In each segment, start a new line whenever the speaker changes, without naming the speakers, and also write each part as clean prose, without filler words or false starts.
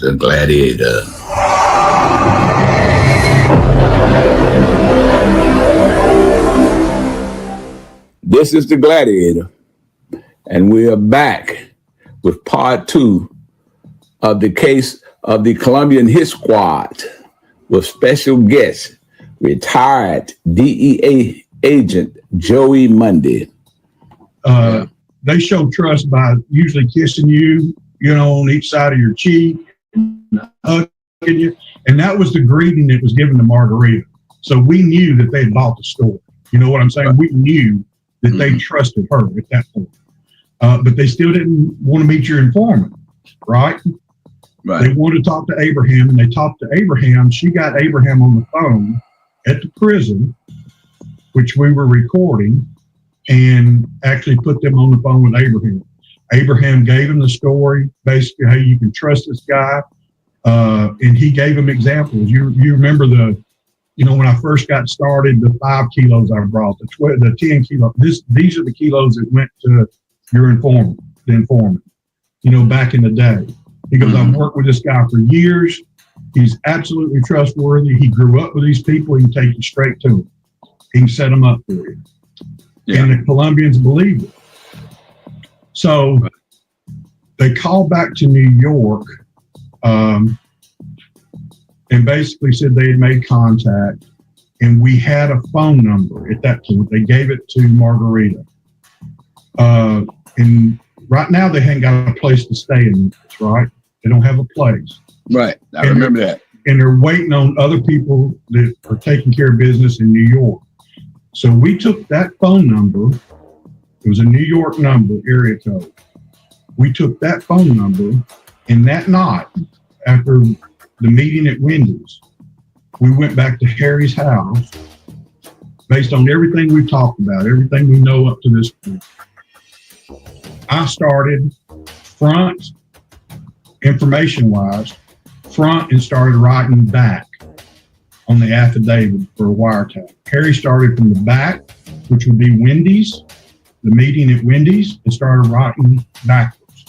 the Gladiator. This is the Gladiator, and we are back with part 2 of the case of the Columbian hit squad with special guest, retired DEA agent Joey Mundy.
They show trust by usually kissing you, on each side of your cheek, and hugging you. And that was the greeting that was given to Margarita. So we knew that they had bought the store. You know what I'm saying? We knew that they trusted her at that point. But they still didn't want to meet your informant, right? They wanted to talk to Abraham, and they talked to Abraham. She got Abraham on the phone at the prison, which we were recording, and actually put them on the phone with Abraham. Abraham gave him the story, basically, hey, you can trust this guy. And he gave him examples. You remember when I first got started, the 5 kilos I brought, the 10 kilos, these are the kilos that went to your informant, the informant, back in the day. He goes, I've worked with this guy for years. He's absolutely trustworthy. He grew up with these people. He can take you straight to them. He can set them up for you. Yeah. And the Columbians believed it. So they called back to New York and basically said they had made contact, and we had a phone number at that point. They gave it to Margarita. And right now they haven't got a place to stay in Memphis, right? They don't have a place.
Right. I remember that.
And they're waiting on other people that are taking care of business in New York. So we took that phone number. It was a New York number, area code. We took that phone number, and that night, after the meeting at Wendy's, we went back to Harry's house based on everything we talked about, everything we know up to this point. I started front, information-wise, and started writing back on the affidavit for a wiretap. Harry started from the back, which would be Wendy's, the meeting at Wendy's, and started writing backwards.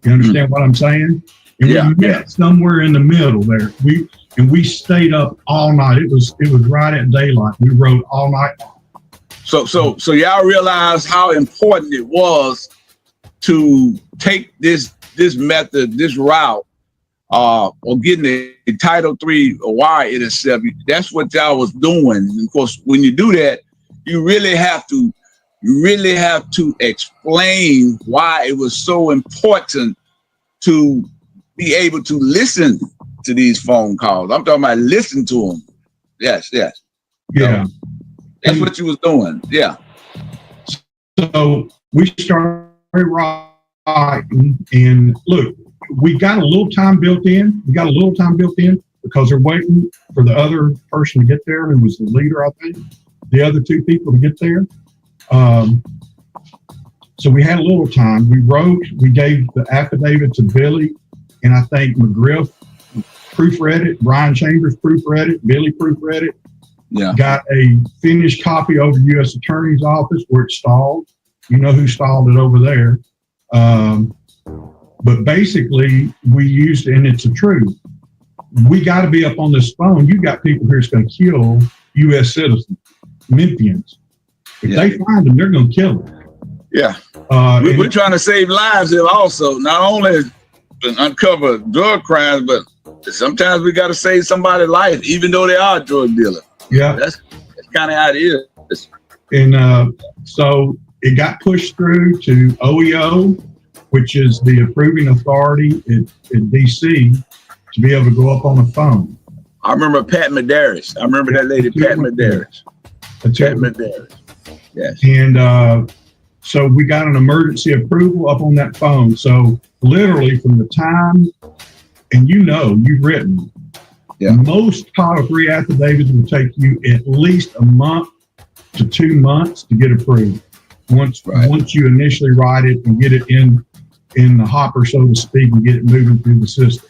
You understand what I'm saying? And we met somewhere in the middle there. We stayed up all night. It was right at daylight. We wrote all night long.
So y'all realize how important it was to take this method, this route, or getting the Title III wire itself. That's what y'all was doing. And of course, when you do that, you really have to explain why it was so important to be able to listen to these phone calls. I'm talking about listen to them. Yes.
Yeah.
That's what you was doing. Yeah.
So we started writing, and look, we got a little time built in. Because they're waiting for the other person to get there, who was the leader, I think. The other 2 people to get there. So we had a little time. We gave the affidavit to Billy, and I think McGriff proofread it, Brian Chambers proofread it, Billy proofread it.
Yeah.
Got a finished copy over to the U.S. Attorney's office where it stalled. You know who stalled it over there. But basically, we used, and it's the truth, we got to be up on this phone. You got people here that's going to kill U.S. citizens, Memphians. If they find them, they're going to kill them.
Yeah. We're trying to save lives here also, not only to uncover drug crimes, but sometimes we got to save somebody's life, even though they are a drug dealer.
Yeah.
That's kind of how it is.
And so it got pushed through to OEO, which is the approving authority in D.C., to be able to go up on the phone.
I remember Pat Medeiros. I remember that lady, Pat Medeiros. Pat Medeiros. Yes. And so we got an emergency approval up on that phone. So literally from the time, and you've written, most Title III affidavits will take you at least a month to 2 months to get approved. Once you initially write it and get it in the hopper, so to speak, and get it moving through the system,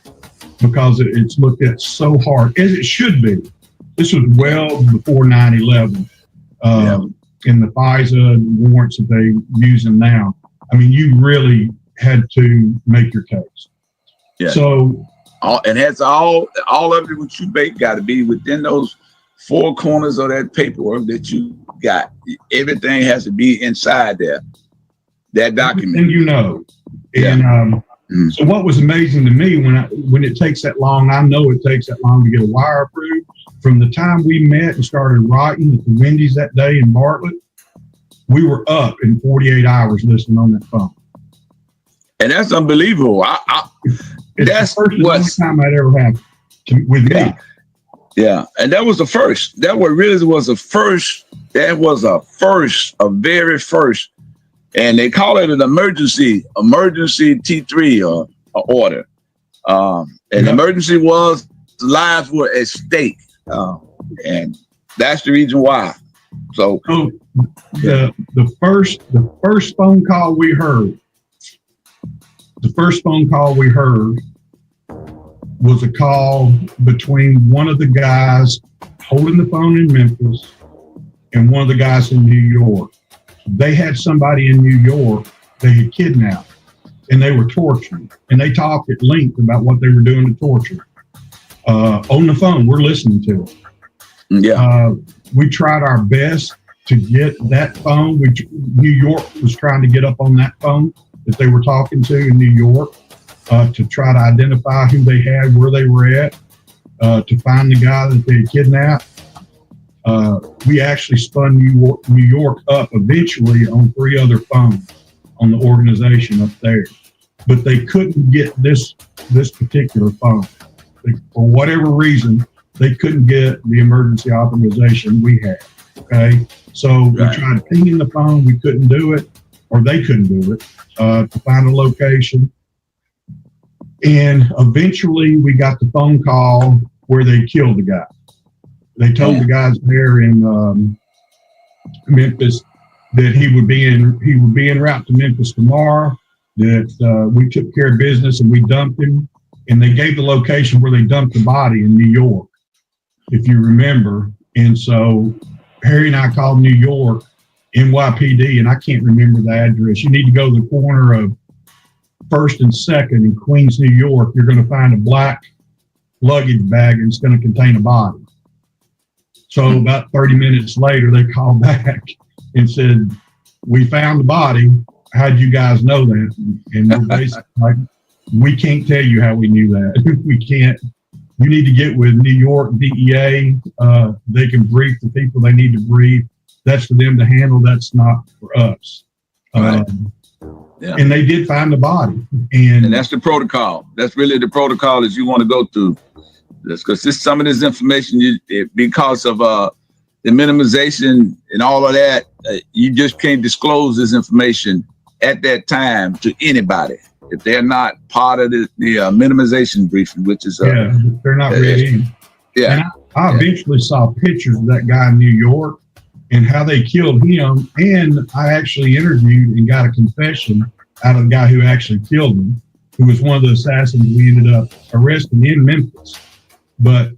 because it's looked at so hard, as it should be. This was well before 9/11. In the FISA warrants that they use them now. I mean, you really had to make your case. Yeah.
So
and that's all of it what you make got to be within those four corners of that paperwork that you got. Everything has to be inside there. That document.
And you know.
Yeah.
And so what was amazing to me when it takes that long, I know it takes that long to get a wire approved. From the time we met and started writing at the Wendy's that day in Bartlett, we were up in 48 hours listening on that phone.
And that's unbelievable. That's the first
time that ever happened with me.
Yeah, and that was the first. That was the first. That was a very first. And they call it an emergency T3 order. And the emergency was lives were at stake. And that's the reason why. So the first phone call we heard was a call between one of the guys holding the phone in Memphis and one of the guys in New York. They had somebody in New York they had kidnapped and they were torturing, and they talked at length about what they were doing to torture. On the phone, we're listening to it.
Yeah. We tried our best to get that phone. New York was trying to get up on that phone that they were talking to in New York to try to identify who they had, where they were at, to find the guy that they had kidnapped. We actually spun New York up eventually on 3 other phones on the organization up there, but they couldn't get this particular phone. For whatever reason, they couldn't get the emergency authorization we had. Okay, so we tried pinging the phone, we couldn't do it, or they couldn't do it to find a location. And eventually, we got the phone call where they killed the guy. They told the guys there in Memphis that he would be en route to Memphis tomorrow. That we took care of business and we dumped him. And they gave the location where they dumped the body in New York, if you remember. And so Harry and I called New York, NYPD, and I can't remember the address. You need to go to the corner of 1st and 2nd in Queens, New York. You're going to find a black luggage bag and it's going to contain a body. So about 30 minutes later, they called back and said, we found the body. How'd you guys know that? And we're basically like, we can't tell you how we knew that. We can't. You need to get with New York DEA. They can brief the people they need to brief. That's for them to handle. That's not for us.
Right.
And they did find the body. And
that's the protocol. That's really the protocol that you want to go through. Because some of this information, because of the minimization and all of that, you just can't disclose this information at that time to anybody if they're not part of the minimization briefing, which is
they're not ready.
Yeah,
and I eventually saw pictures of that guy in New York and how they killed him, and I actually interviewed and got a confession out of the guy who actually killed him, who was one of the assassins we ended up arresting in Memphis. But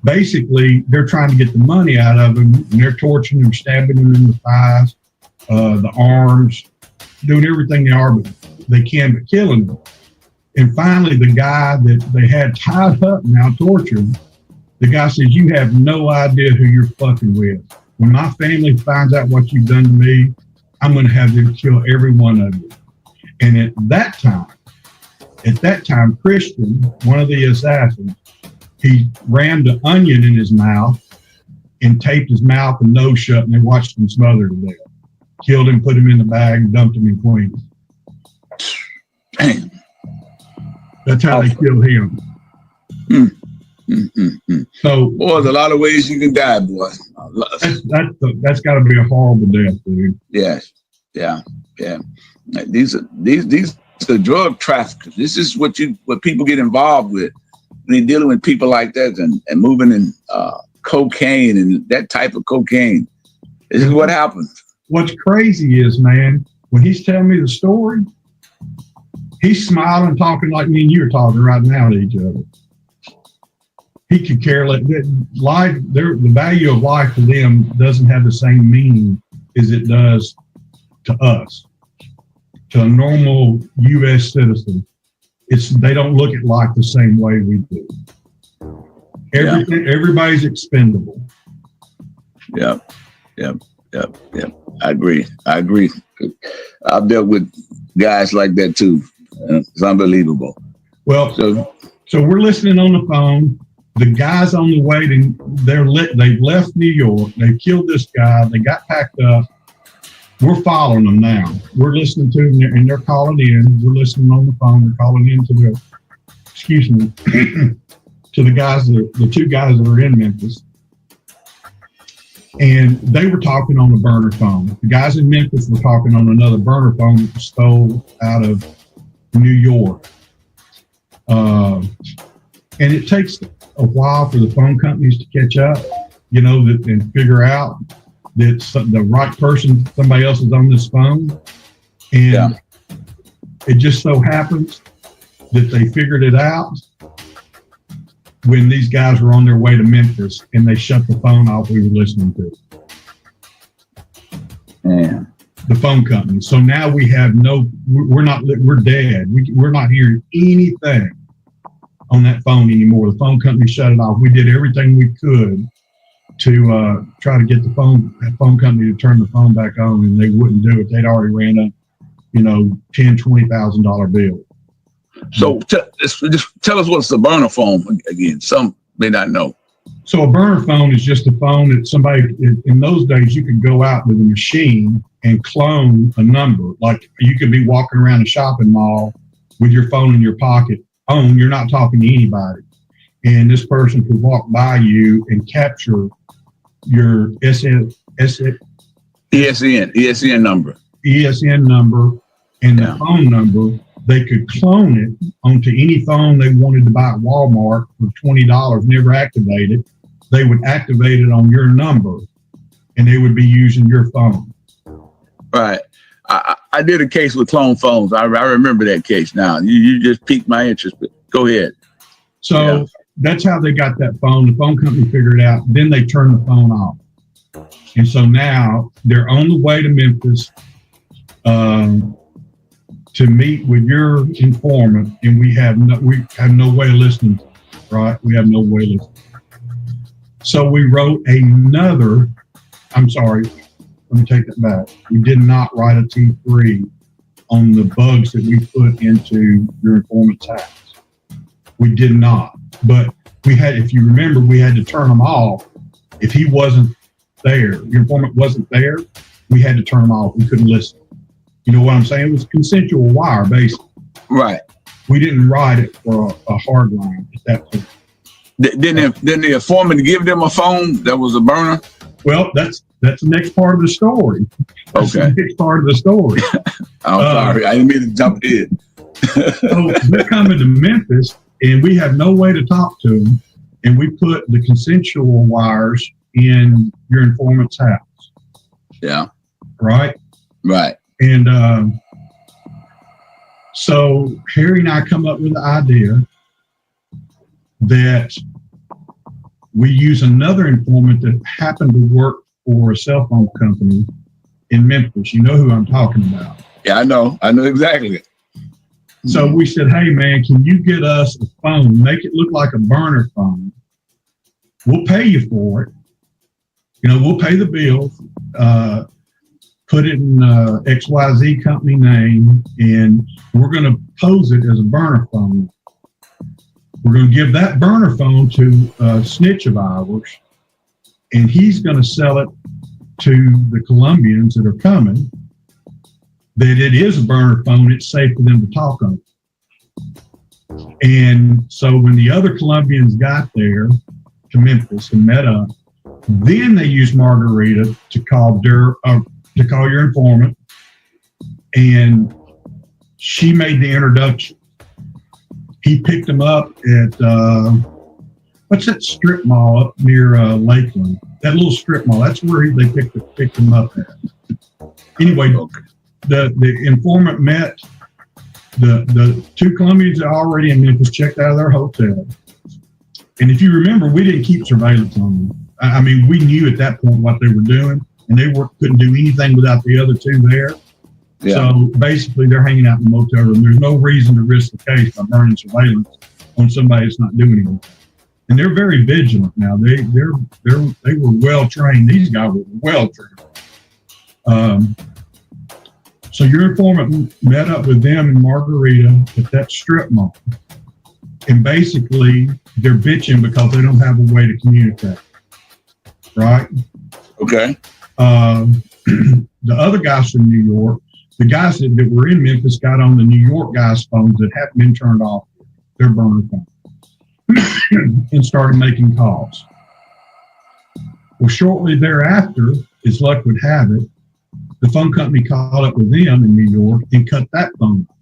basically, they're trying to get the money out of him, and they're torturing him, stabbing him in the thighs, the arms, doing everything they can but killing him. And finally, the guy that they had tied up now torturing, the guy says, you have no idea who you're fucking with. When my family finds out what you've done to me, I'm going to have them kill every one of you. And at that time, Christian, one of the assassins, he rammed an onion in his mouth and taped his mouth and nose shut, and they watched him smother to death. Killed him, put him in the bag, and dumped him in Queens.
Damn.
That's how they killed him. So,
boy, there's a lot of ways you can die, boy.
That's got to be a horrible death, dude.
Yes, yeah. These are drug traffickers. This is what people get involved with when you're dealing with people like that and moving in cocaine and that type of cocaine. This is what happens.
What's crazy is, man, when he's telling me the story, he's smiling, talking like me and you are talking right now to each other. He could care less. Life, the value of life to them doesn't have the same meaning as it does to us. To a normal U.S. citizen, they don't look at life the same way we do. Everybody's expendable.
Yep. I agree. I've dealt with guys like that too. It's unbelievable.
Well, so we're listening on the phone. The guy's on the way they've left New York. They killed this guy. They got packed up. We're following them now. We're listening to them and they're calling in. We're listening on the phone. They're calling in to the guys, the two guys that are in Memphis. And they were talking on a burner phone. The guys in Memphis were talking on another burner phone that was stole out of New York. And it takes a while for the phone companies to catch up, and figure out that the right person, somebody else is on this phone. And it just so happens that they figured it out when these guys were on their way to Memphis and they shut the phone off we were listening to.
Man.
The phone company. So now we have we're dead. We're not hearing anything on that phone anymore. The phone company shut it off. We did everything we could to try to get that phone company to turn the phone back on, and they wouldn't do it. They'd already ran a, $10,000-$20,000 bill.
So just tell us what's the burner phone again. Some may not know.
So a burner phone is just a phone that somebody, in those days, you could go out with a machine and clone a number. Like you could be walking around a shopping mall with your phone in your pocket. You're not talking to anybody. And this person could walk by you and capture your ESN
number.
ESN number and the phone number. They could clone it onto any phone they wanted to buy at Walmart for $20, never activate it. They would activate it on your number and they would be using your phone.
Right. I did a case with clone phones. I remember that case now. You just piqued my interest, but go ahead.
So that's how they got that phone. The phone company figured it out. Then they turned the phone off. And so now they're on the way to Memphis to meet with your informant, and we have no way of listening to them, right? We have no way of listening. So we wrote I'm sorry, let me take that back. We did not write a T3 on the bugs that we put into your informant's house. We did not, but if you remember, we had to turn them off. If he wasn't there, your informant wasn't there, we had to turn them off. We couldn't listen. You know what I'm saying? It was consensual wire, basically.
Right.
We didn't write it for a hard line at that point.
Didn't the informant give them a phone that was a burner?
Well, that's the next part of the story. That's the next part of the story.
I'm sorry. I didn't mean to jump in.
So they're coming to Memphis, and we have no way to talk to them, and we put the consensual wires in your informant's house.
Yeah.
Right?
Right.
And so Harry and I come up with the idea that we use another informant that happened to work for a cell phone company in Memphis. You know who I'm talking about.
Yeah, I know exactly.
So we said, hey, man, can you get us a phone, make it look like a burner phone? We'll pay you for it. We'll pay the bills. Put it in XYZ company name, and we're going to pose it as a burner phone. We're going to give that burner phone to a snitch of ours, and he's going to sell it to the Columbians that are coming, that it is a burner phone, it's safe for them to talk on. And so when the other Columbians got there to Memphis and met up, then they used Margarita to call your informant, and she made the introduction. He picked him up at what's that strip mall up near Lakeland? That little strip mall. That's where they picked him up at. Anyway, the informant met the two Columbians that are already in Memphis, checked out of their hotel. And if you remember, we didn't keep surveillance on them. I mean, we knew at that point what they were doing, and they couldn't do anything without the other two there. So basically, they're hanging out in the motel room. There's no reason to risk the case by burning surveillance on somebody that's not doing anything. And they're very vigilant now. They were well trained. These guys were well trained. So your informant met up with them in Margarita at that strip mall, and basically they're bitching because they don't have a way to communicate. Right?
Okay.
The other guys from New York, the guys that were in Memphis, got on the New York guys' phones that hadn't been turned off, their burner phone, and started making calls. Well, shortly thereafter, as luck would have it, the phone company called up with them in New York and cut that phone off.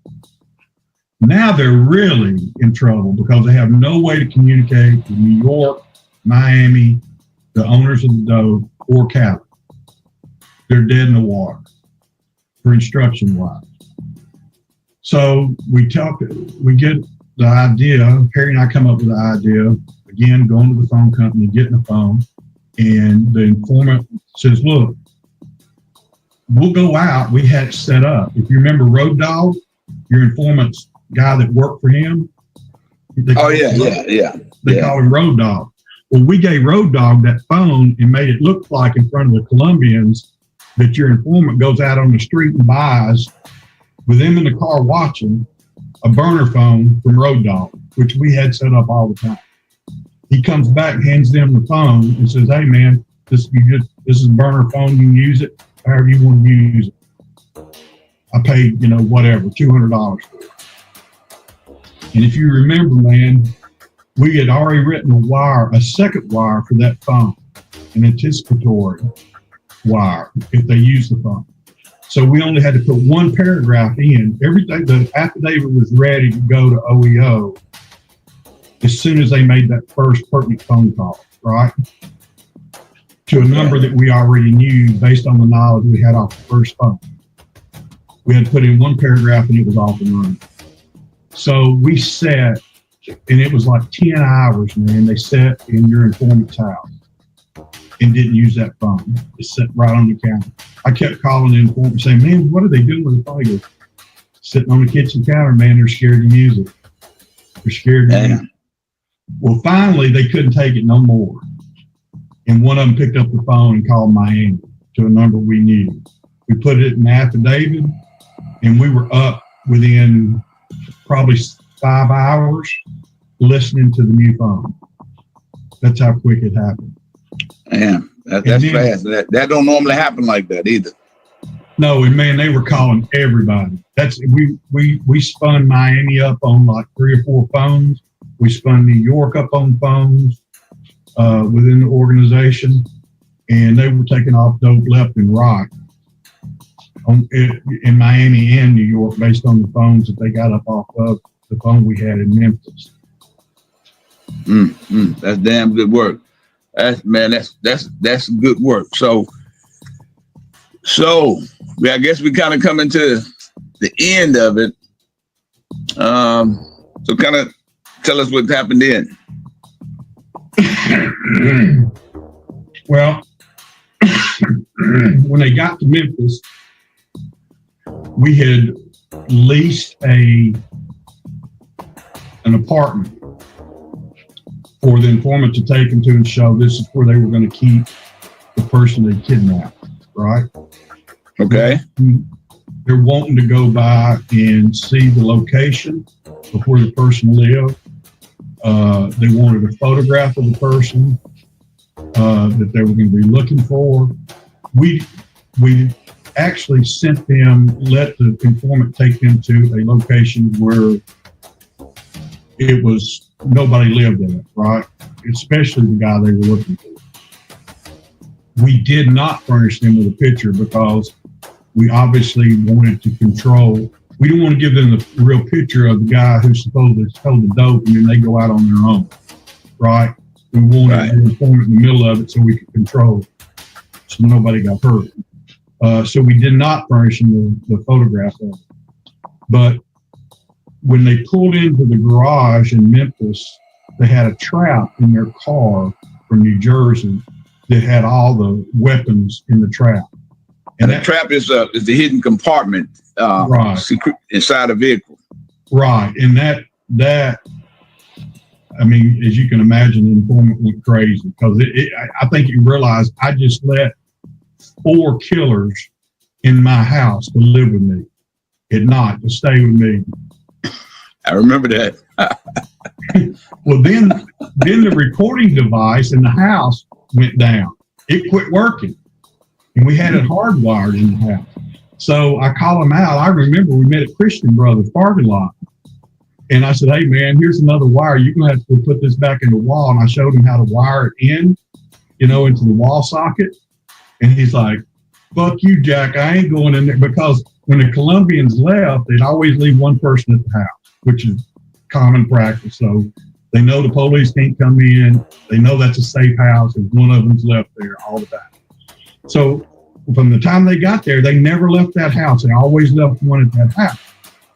Now they're really in trouble because they have no way to communicate with New York, Miami, the owners of the Dove, or Cali. They're dead in the water for instruction wise. So we get the idea. Perry and I come up with the idea, again, going to the phone company, getting the phone, and the informant says, look, we'll go out. We had it set up. If you remember Road Dog, your informant's guy that worked for him. They call him Road Dog. Well, we gave Road Dog that phone and made it look like in front of the Columbians that your informant goes out on the street and buys, with them in the car watching, a burner phone from Road Dog, which we had set up all the time. He comes back, hands them the phone, and says, hey, man, this is a burner phone. You can use it however you want to use it. I paid, whatever, $200 for it. And if you remember, man, we had already written a second wire for that phone, an anticipatory wire, if they use the phone. So we only had to put one paragraph in. Everything, the affidavit was ready to go to OEO as soon as they made that first pertinent phone call, right? To a number that we already knew based on the knowledge we had off the first phone. We had to put in one paragraph and it was off and running. So we sat, and it was like 10 hours, man. They sat in your informant's house and didn't use that phone. It sat right on the counter. I kept calling the informant saying, man, what are they doing with the phone? He goes, sitting on the kitchen counter, man, they're scared to use it. They're scared to use it. Well, finally, they couldn't take it no more. And one of them picked up the phone and called Miami to a number we knew. We put it in the affidavit, and we were up within probably 5 hours listening to the new phone. That's how quick it happened.
Man, that's fast. That don't normally happen like that either.
No, and man, they were calling everybody. We spun Miami up on like 3 or 4 phones. We spun New York up on phones within the organization, and they were taking off dope left and right in Miami and New York based on the phones that they got up off of the phone we had in Memphis.
That's damn good work. That's good work. So I guess we kind of coming to the end of it. So kind of tell us what happened then.
Well, when they got to Memphis, we had leased an apartment for the informant to take them to and show this is where they were going to keep the person they kidnapped, right?
Okay.
They're wanting to go by and see the location of where the person lived. They wanted a photograph of the person that they were going to be looking for. We actually sent them, let the informant take them to a location where it was nobody lived in it, right? Especially the guy they were looking for. We did not furnish them with a picture because we obviously wanted to control. We didn't want to give them the real picture of the guy who's supposedly sold the dope and then they go out on their own, right? We wanted to inform it in the middle of it so we could control it, so nobody got hurt. So we did not furnish them the photograph of it. But when they pulled into the garage in Memphis, they had a trap in their car from New Jersey that had all the weapons in the trap.
And the trap is the hidden compartment
Right.
secret inside a vehicle.
Right. And that, I mean, as you can imagine, the informant went crazy because I think he realized I just let 4 killers in my house to live with me at night, to stay with me.
I remember that.
Well, then the recording device in the house went down. It quit working, and we had it hardwired in the house. So I called him out. I remember we met at Christian Brothers parking lot, and I said, "Hey, man, here's another wire. You're gonna have to put this back in the wall." And I showed him how to wire it in, into the wall socket. And he's like, "Fuck you, Jack. I ain't going in there," because when the Columbians left, they'd always leave one person at the house, which is common practice. So they know the police can't come in. They know that's a safe house, and one of them's left there all the time. So from the time they got there, they never left that house. They always left one at that house.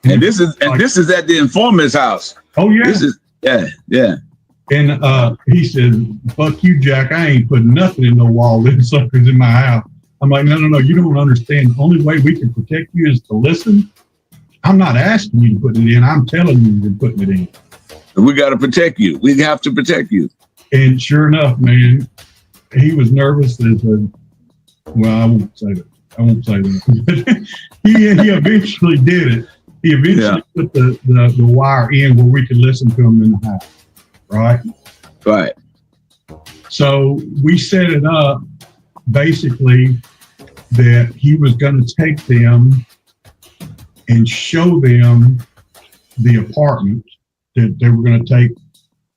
And this is at the informant's house.
Oh yeah.
This is yeah.
And he said, "Fuck you, Jack. I ain't putting nothing in no wall. Them suckers in my house." I'm like, no. You don't understand. The only way we can protect you is to listen. I'm not asking you to put it in. I'm telling you you're putting it in.
We got to protect you. We have to protect you.
And sure enough, man, he was nervous as a, well, I won't say that. he eventually did it. He eventually put the wire in where we could listen to him in the house. Right?
Right.
So we set it up basically that he was going to take them and show them the apartment that they were going to take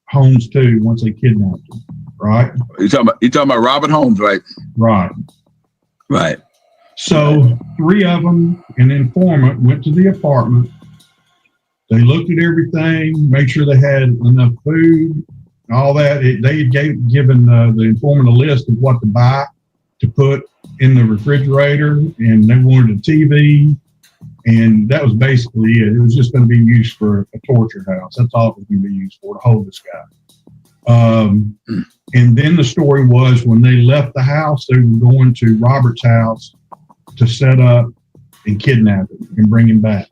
Holmes to once they kidnapped him. Right?
You're talking about Robert Holmes, right?
Right.
Right.
So 3 of them, an informant, went to the apartment. They looked at everything, made sure they had enough food, all that. They had given the informant a list of what to buy to put in the refrigerator, and they wanted a TV, and that was basically it. It was just going to be used for a torture house. That's all it was going to be used for, to hold this guy. And then the story was when they left the house, they were going to Robert's house to set up and kidnap him and bring him back.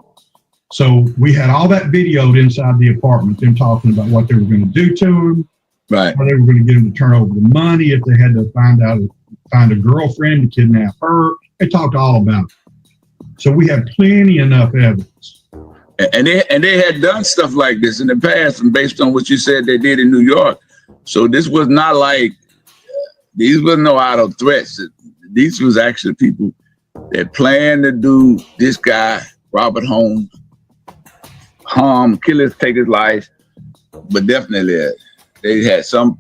So we had all that videoed inside the apartment, them talking about what they were going to do to him,
right?
How they were going to get him to turn over the money if they had to find a girlfriend to kidnap her. They talked all about it. So we have plenty enough evidence.
And they had done stuff like this in the past, and based on what you said they did in New York. So this was not like, these were no idle threats. These was actually people that planned to do this guy, Robert Holmes, harm, kill take his life, but definitely they had some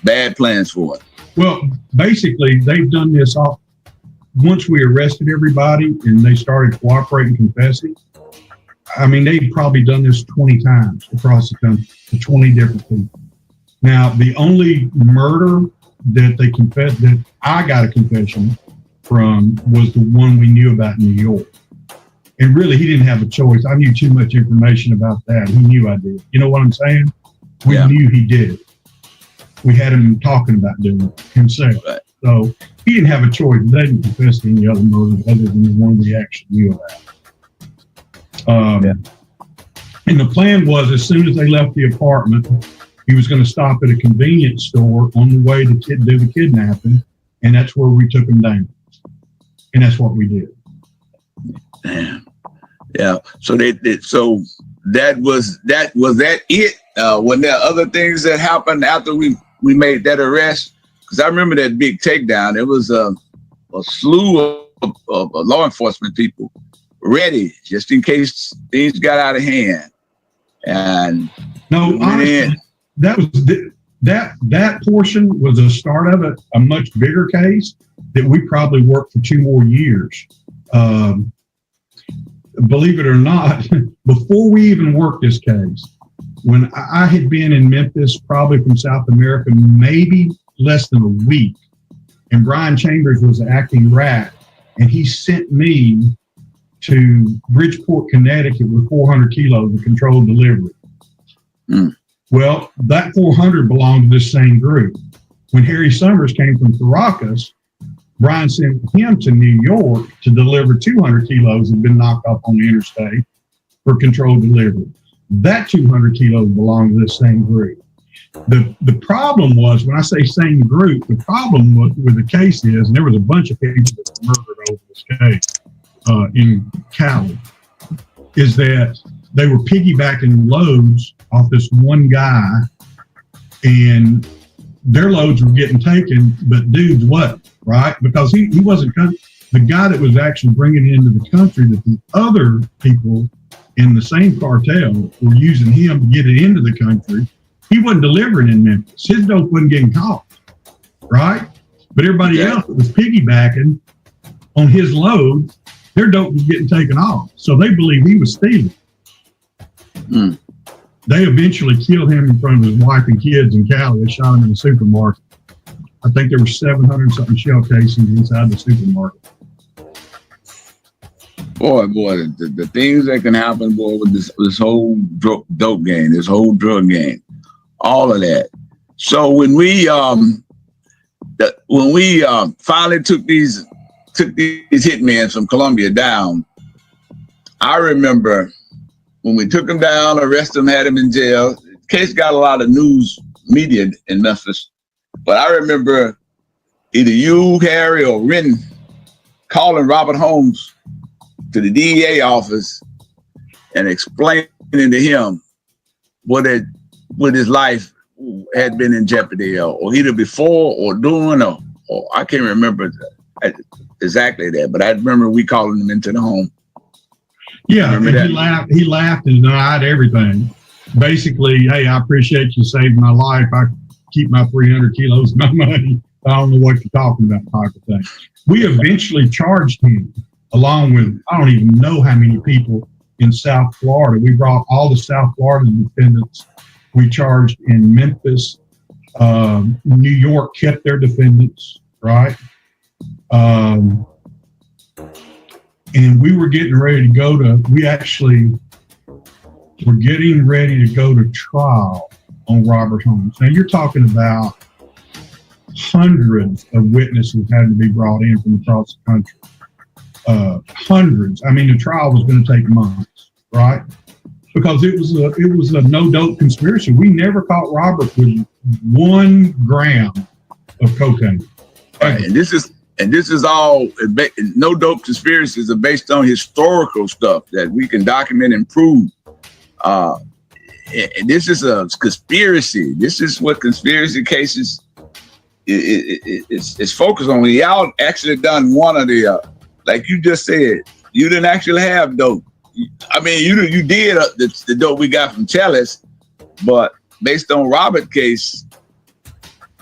bad plans for it.
Well, basically they've done this all. Once we arrested everybody and they started cooperating, confessing, I mean, they've probably done this 20 times across the country to 20 different people. Now, the only murder that they confessed, that I got a confession from, was the one we knew about in New York. And really, he didn't have a choice. I knew too much information about that. He knew I did. You know what I'm saying? We knew he did it. We had him talking about doing it himself. Right. So he didn't have a choice. They didn't confess to any other murder other than the one we actually knew about. And the plan was, as soon as they left the apartment, he was going to stop at a convenience store on the way to do the kidnapping, and that's where we took him down. And that's what we did.
Damn. Yeah. So so that was it. When there other things that happened after we made that arrest, because I remember that big takedown. It was a slew of law enforcement people ready just in case things got out of hand. And
no, honestly, that portion was the start of it, a much bigger case that we probably worked for 2 more years. Believe it or not, before we even worked this case, when I had been in Memphis, probably from South America, maybe less than a week, and Brian Chambers was the acting rat, and he sent me to Bridgeport, Connecticut with 400 kilos of controlled delivery. Well, that 400 belonged to this same group. When Harry Summers came from Caracas,
Brian sent him to New York to deliver 200 kilos had been knocked off on the interstate for controlled delivery. That 200 kilos belonged to this same group. The problem was, when I say same group, the problem with the case is, and there was a bunch of people that were murdered over this case in Cali, is that they were piggybacking loads off this one guy, and their loads were getting taken, but dudes wasn't, right? Because he wasn't, the guy that was actually bringing it into the country, that the other people in the same cartel were using him to get it into the country, he wasn't delivering in Memphis. His dope wasn't getting caught, right? But everybody else that was piggybacking on his load, their dope was getting taken off. So they believed he was stealing.
Mm.
They eventually killed him in front of his wife and kids in Cali. They shot him in the supermarket. I think there were 700 something shell casings inside the supermarket.
Boy, the things that can happen, boy, with this whole dope game, this whole drug game, all of that. So when we finally took these hitmen from Columbia down, I remember when we took them down, arrested them, had them in jail. The case got a lot of news media in Memphis, but I remember either you, Harry, or Ren calling Robert Holmes to the DEA office and explaining to him what his life had been in jeopardy, or either before or during, or I can't remember exactly that, but I remember we calling him into the home.
Yeah, he laughed and denied everything. Basically, hey, I appreciate you saving my life. I keep my 300 kilos of my money. I don't know what you're talking about, type of thing. We eventually charged him, along with, I don't even know how many people in South Florida. We brought all the South Florida defendants. We charged in Memphis. New York kept their defendants, right? And we were getting ready to go to, we're getting ready to go to trial on Robert Holmes. Now you're talking about hundreds of witnesses had to be brought in from across the country. Hundreds. I mean, the trial was going to take months, right? Because it was a no dope conspiracy. We never caught Robert with 1 gram of cocaine.
Right. And this is all, no dope conspiracies are based on historical stuff that we can document and prove. And this is a conspiracy. This is what conspiracy cases is focused on. Y'all actually done one of the, like you just said, you didn't actually have dope. I mean, you did the dope we got from Chalice, but based on Robert's case,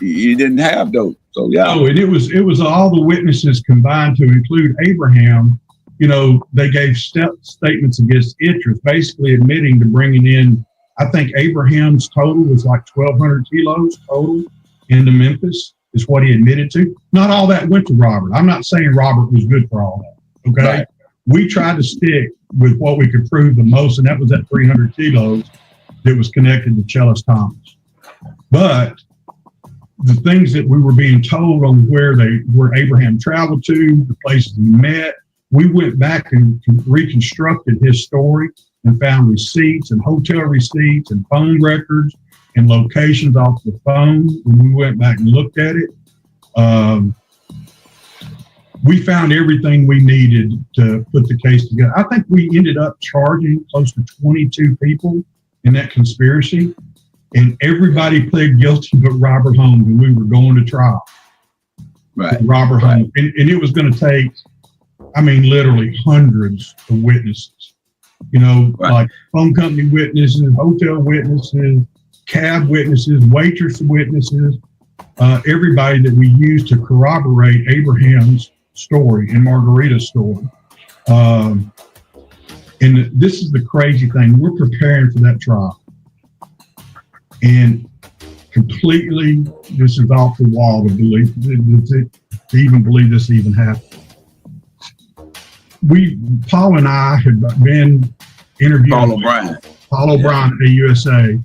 you didn't have dope. So yeah.
Oh, and it was all the witnesses combined to include Abraham. You know, they gave statements against interest, basically admitting to bringing in, I think Abraham's total was like 1,200 kilos total into Memphis, is what he admitted to. Not all that went to Robert. I'm not saying Robert was good for all that, okay? Right. We tried to stick with what we could prove the most, and that was that 300 kilos that was connected to Chalice Thomas. But the things that we were being told on where Abraham traveled to, the places he met, we went back and reconstructed his story and found receipts and hotel receipts and phone records and locations off the phone. When we went back and looked at it, we found everything we needed to put the case together. I think we ended up charging close to 22 people in that conspiracy, and everybody pled guilty but Robert Holmes, and we were going to trial.
Right.
Robert Holmes. And it was going to take, I mean, literally hundreds of witnesses, you know, like phone company witnesses, hotel witnesses, cab witnesses, waitress witnesses, everybody that we used to corroborate Abraham's story and Margarita's story. And this is the crazy thing. We're preparing for that trial. And completely, this is off the wall to believe, to even believe this even happened. Paul and I had been interviewing Paul O'Brien at the USA.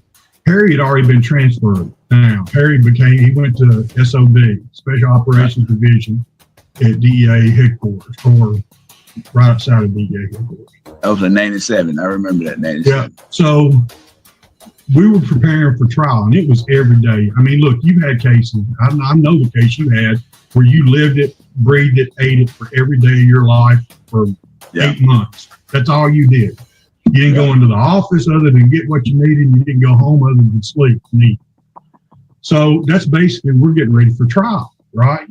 Harry had already been transferred. Now, Harry he went to SOD, Special Operations Division, at DEA headquarters, or right outside of DEA headquarters.
That was in 97. I remember that, 97.
Yeah. So we were preparing for trial, and it was every day. I mean, look, you've had cases. I know the case you had where you lived it, breathed it, ate it for every day of your life for 8 months. That's all you did. You didn't go into the office other than get what you needed. You didn't go home other than sleep and eat. So that's basically, we're getting ready for trial, right?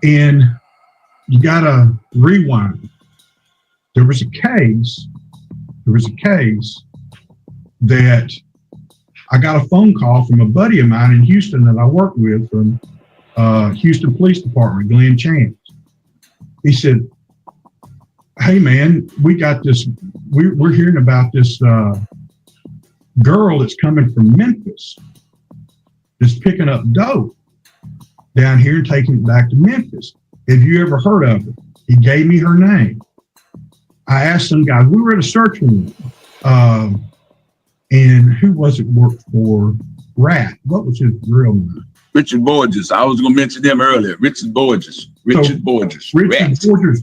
And you got to rewind. There was a case that I got a phone call from a buddy of mine in Houston that I work with from Houston Police Department, Glenn Chance. He said, hey man, we got this, we're hearing about this girl that's coming from Memphis that's picking up dope down here and taking it back to Memphis. Have you ever heard of her? He gave me her name. I asked some guys, we were at a search room, and who was it worked for? Rat. What was his real name?
Richard Borges. I was going to mention him earlier. Richard Borges. Richard Borges.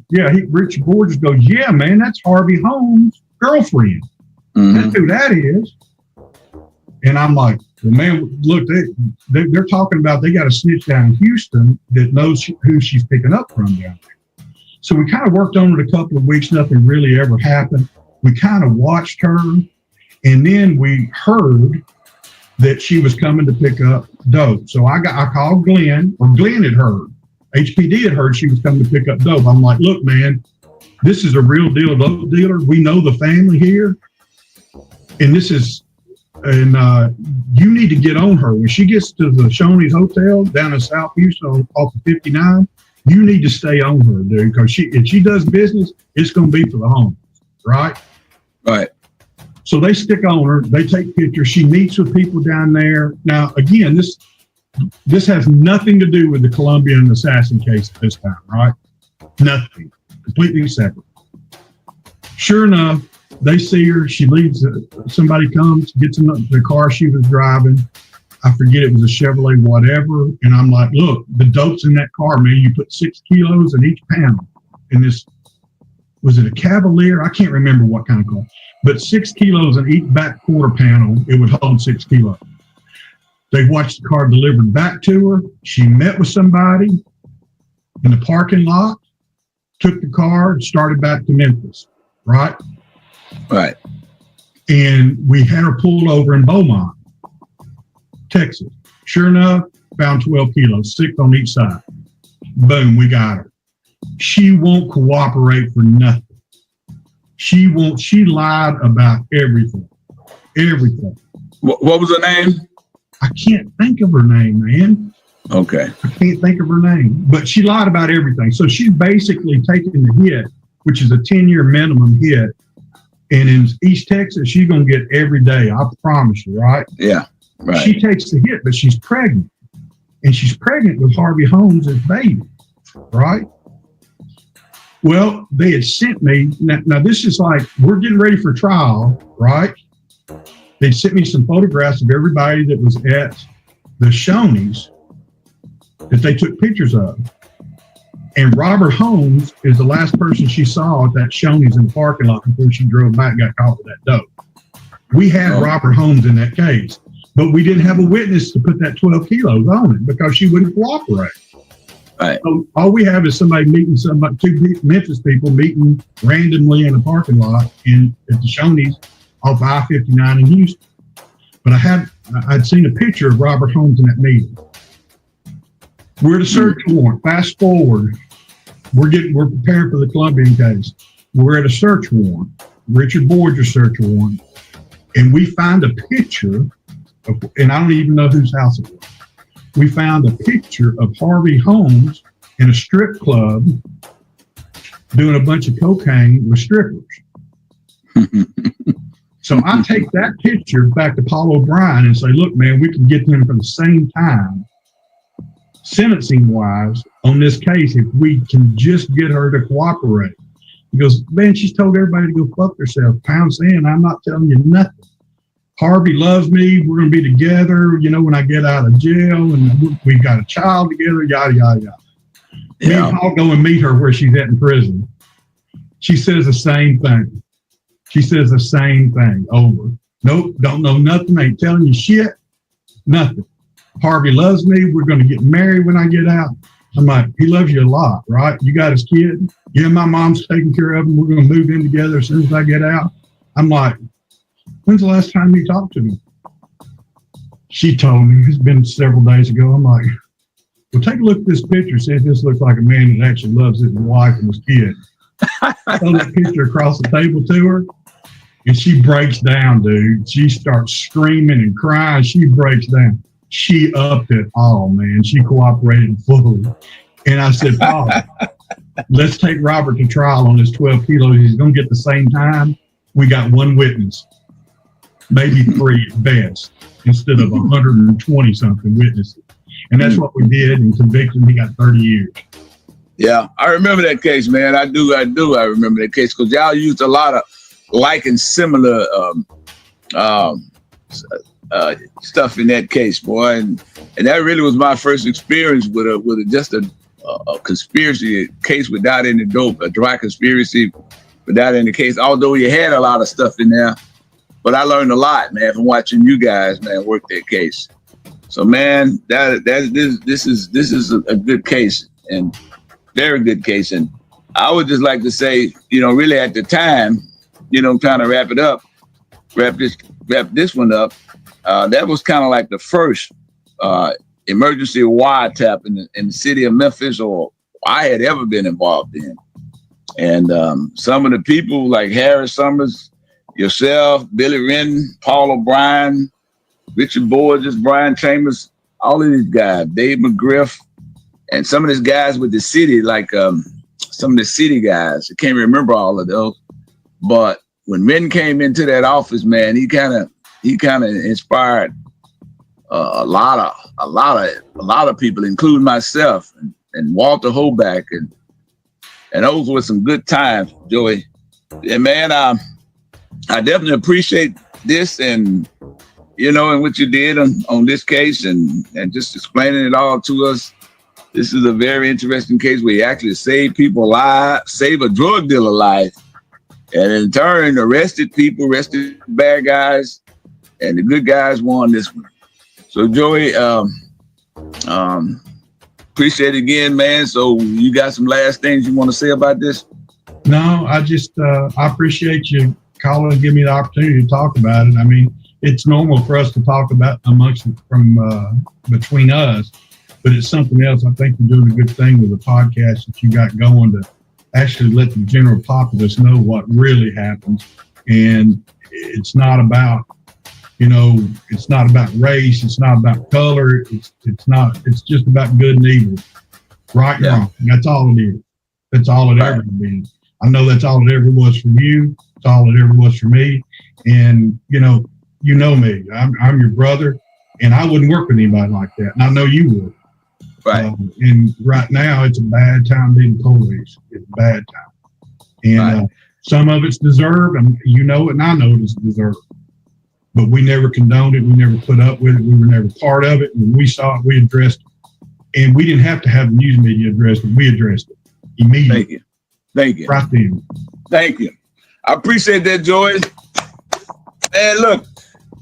Yeah, Richard Borges goes, yeah, man, that's Harvey Holmes' girlfriend. Mm-hmm. That's who that is. And I'm like, well, man, look, they're talking about they got a snitch down in Houston that knows who she's picking up from down there. So we kind of worked on it a couple of weeks. Nothing really ever happened. We kind of watched her, and then we heard that she was coming to pick up dope. So I called Glenn, or Glenn had heard. HPD had heard she was coming to pick up dope. I'm like, look, man, this is a real deal dope dealer. We know the family here, and you need to get on her. When she gets to the Shoney's Hotel down in South Houston off of 59, you need to stay on her, dude, because if she does business, it's going to be for the homeless, right?
Right.
So they stick on her. They take pictures. She meets with people down there. Now, again, this has nothing to do with the Columbian assassin case at this time, right? Nothing. Completely separate. Sure enough, they see her. She leaves. Somebody comes, gets in the car she was driving. I forget, it was a Chevrolet, whatever. And I'm like, look, the dope's in that car, man. You put 6 kilos in each panel. In this, was it a Cavalier? I can't remember what kind of car. But 6 kilos in each back quarter panel, it would hold 6 kilos. They watched the car delivered back to her. She met with somebody in the parking lot, took the car, and started back to Memphis, right?
Right.
And we had her pulled over in Beaumont, Texas. Sure enough, found 12 kilos, 6 on each side. Boom, we got her. She won't cooperate for nothing. She lied about everything. Everything.
What was her name?
I can't think of her name, man.
Okay.
I can't think of her name, but she lied about everything. So she's basically taking the hit, which is a 10-year minimum hit. And in East Texas, she's going to get every day. I promise you, right?
Yeah, right.
She takes the hit, but she's pregnant. And she's pregnant with Harvey Holmes' baby, right? Well, they had sent me, now this is like, we're getting ready for trial, right? They sent me some photographs of everybody that was at the Shoney's that they took pictures of. And Robert Holmes is the last person she saw at that Shoney's in the parking lot before she drove back and got caught with that dope. We had Robert Holmes in that case, but we didn't have a witness to put that 12 kilos on it because she wouldn't cooperate.
Right.
So all we have is somebody meeting two Memphis people meeting randomly in a parking lot at the Shoney's off I-59 in Houston. But I'd seen a picture of Robert Holmes in that meeting. We're at a search warrant. Fast forward, we're preparing for the Columbian case. We're at a search warrant, Richard Borges search warrant, and we find a picture and I don't even know whose house it was. We found a picture of Harvey Holmes in a strip club doing a bunch of cocaine with strippers. So I take that picture back to Paul O'Brien and say, look, man, we can get them for the same time, sentencing wise, on this case if we can just get her to cooperate. He goes, man, she's told everybody to go fuck themselves. Pound sand, I'm not telling you nothing. Harvey loves me. We're going to be together, when I get out of jail, and we've got a child together, yada, yada, yada. Me and Paul go and meet her where she's at in prison. She says the same thing. She says the same thing over. Nope, don't know nothing. Ain't telling you shit. Nothing. Harvey loves me. We're going to get married when I get out. I'm like, he loves you a lot, right? You got his kid. Yeah, my mom's taking care of him. We're going to move in together as soon as I get out. I'm like, when's the last time you talked to me? She told me. It's been several days ago. I'm like, well, take a look at this picture. See if this looks like a man that actually loves his wife and his kid. I throw that picture across the table to her, and she breaks down, dude. She starts screaming and crying. She breaks down. She upped it all, man. She cooperated fully. And I said, Paul, let's take Robert to trial on his 12 kilos. He's going to get the same time. We got one witness, maybe 3 at best, instead of 120 something witnesses. And that's what we did, and convicted him. He got 30 years.
Yeah, I remember that case, man. I do. I remember that case because y'all used a lot of like and similar stuff in that case, boy. And that really was my first experience with just a conspiracy case without any dope, a dry conspiracy without any case. Although you had a lot of stuff in there, but I learned a lot, man, from watching you guys, man, work that case. So, man, this is a good case, and very good case. And I would just like to say, really at the time, kind of wrap this one up. That was kind of like the first emergency wiretap in the city of Memphis, or I had ever been involved in. And some of the people like Harris Summers, yourself, Billy Renton, Paul O'Brien, Richard Borges, Brian Chambers, all of these guys, Dave McGriff, and some of these guys with the city, like some of the city guys. I can't remember all of those, but when Renton came into that office, man, he kind of inspired a lot of people, including myself and Walter Hoback, and those were some good times, Joey. And man, I definitely appreciate this and and what you did on this case and just explaining it all to us. This is a very interesting case where you actually saved people lives, save a drug dealer life, and in turn arrested bad guys, and the good guys won this one. So Joey, appreciate it again, man. So you got some last things you want to say about this?
No, I just I appreciate you calling and giving me the opportunity to talk about it. I mean, it's normal for us to talk about between us, but it's something else. I think you're doing a good thing with the podcast that you got going to actually let the general populace know what really happens. And it's not about, it's not about race. It's not about color. It's just about good and evil, right and wrong. That's all it is. That's all it ever been. I know that's all it ever was for you. It's all it ever was for me. And, you know me, I'm your brother, and I wouldn't work with anybody like that. And I know you would.
Right.
And right now it's a bad time being police. It's a bad time. And some of it's deserved, and you know it, and I know it's deserved. But we never condoned it. We never put up with it. We were never part of it. When we saw it, we addressed it. And we didn't have to have the news media address it. We addressed it immediately.
Thank you.
Right then.
Thank you. I appreciate that, Joey. And look,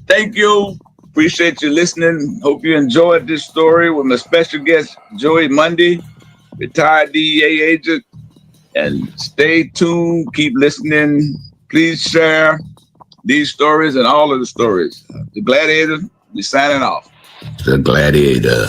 thank you. Appreciate you listening. Hope you enjoyed this story with my special guest, Joey Mundy, retired DEA agent. And stay tuned. Keep listening. Please share these stories and all of the stories. The GlaDEAtors, we're signing off.
The GlaDEAtor.